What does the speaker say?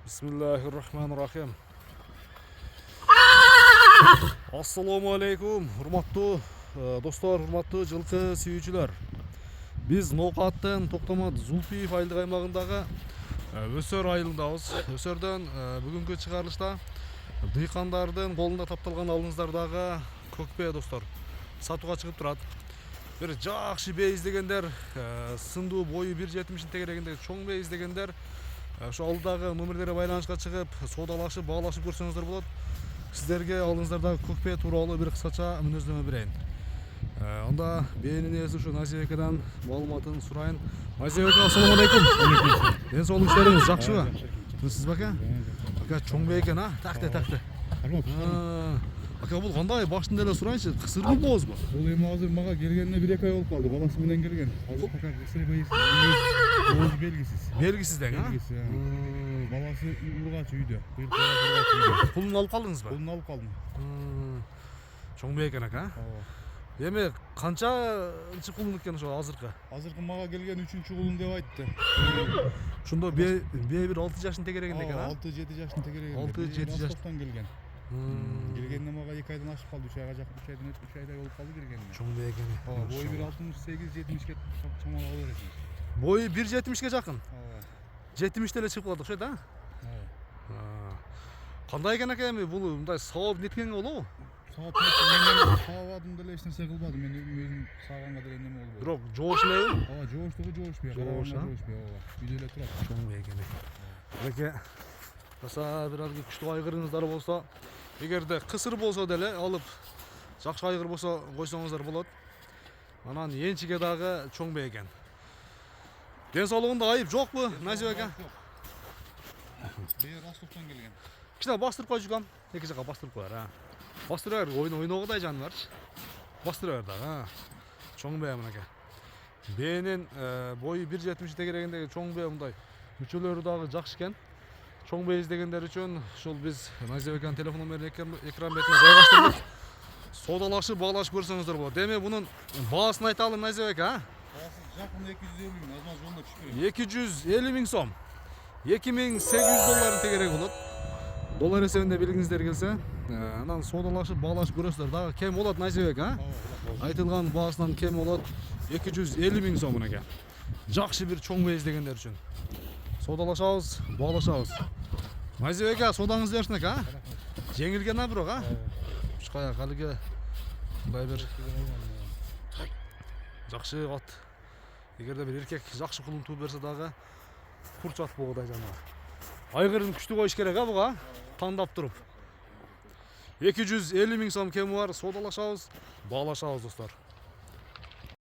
Bismillahirrahmanirrahim. Assalamu alaikum, hurmattуу достор, hurmattуу жылкы сүйүүчүлөр. Биз Ноокаттын Токтомот Зулпиев айылдык аймагындагы Өсөр айылындабыз. Өсөрдөн бүгүнкү чыгарылышта дыйкандардын колунда тапталган алыңыздардагы көкпе достор сатууга чыгып турат. Бир жакшы бей издегендер, сындуу бою 1.70 тегерегиндеги чоң бей издегендер ошо алдагы номерлерге байланышка чыгып, соодалашып, баалашып көрсөңүздөр болот. Сиздерге алыңыздардагы көкпе тууралуу бир кыскача мүнөздөмө берейин. Анда бээнин ээси ушу Назип акадан маалыматын сурайын. Назип ака, ассаламу алейкум. Ден соолук иштериңиз жакшыбы? Тынчсызбы ака? Ака чоң бей экен, а? Такты. Ака, бул кандай баштын эле сурайынчы, кысыр бул боозбу? Бул эми азыр мага келгенине 1-2 ай болуп калды. Баласы менен келген. Азыр пока кысыр бооз белгисиз. Белгисиз дең, а? Баласы ургач үйдө. Быйыл ургач үйдө. Пулун алып калдыңызбы? Пулун алып калдым. Чоң бей экен ака. Эми канчанчы кулун экен ошо азыркы? Азыркы мага келген 3-чү кулун деп айтты. Ошондо бээ бир 6 жаштын тегерегинде экен, а? 6-7 жаштын тегерегинде. 6-7 жаштан келген. Келгенде мага 2 айдан ашып калды, 3 айга жакын, 3 айдан өтүп 3 айдай болуп калды келгенине. Чоң бей экен. Бою 1.68-70 ке чамалап бересиз. Бою 1.70 жакын. 70 эле чыгып калды окшойт, а? Кандай экен ака, эми бул мындай сабап неткенге болобу? Сабадым деле эч нерсе кылбадым. Мен өзүм саганга деле неме болбойт. Бирок жоош элеби? Жооштугу жоошпой. Жоошпой. Үйдө эле турат. Чоң бей экен. Аке, баса бир алгы күчтүү айгырыңыздар болсо, эгерде кысыр болсо деле алып жакшы айгыр болсо койсоңуздар болот. Анан энчиге дагы чоң бей экен. Ден соолугунда айып жокпу, Назип ака? Бээ Ростовтон келген. Кичине бастырып койчу, эки жака бастырып коер, а. Бастырып бер, ойногудай жаны барчы. Бастырып бер дагы, чоң бей мынакей. Бээнин бою 1.70 тегерегиндеги чоң бей мындай мүчөлөрү дагы жакшы экен. Чоң бей издегендер үчүн ушул биз Назип аканын телефон номерин экран бетине жайгаштырдык. Соодалашып, баалашып көрсөңүздөр болот. Эми мунун баасын айталы Назип ака, а? Баасы жакын 250 миң, азмаз жолуна түшпөйт. 250 миң сом. 2800 долларын тегереги болот. Доллар эсебинде билгиңиздер келсе, анан соодалашып, баалашып көрөсүздөр. Дагы кем болот Назип ака, а? Айтылган баасынан кем болот. 250 миң сом мынакей. Жакшы бир чоң бей издегендер үчүн. Соодалашабыз, баалашабыз. Назип ака, соодаңыз берсин ака, а? Жеңилген а бирок, а? Ушкая калыгы мындай бир жакшы ат. Эгерде бир эркек жакшы кулун тууп берсе дагы курчат богудай жана. Айгырын күчтүү коюш керек, а буга? Тандап туруп. 250 миң сом кеми бар, соодалашабыз, баалашабыз достор.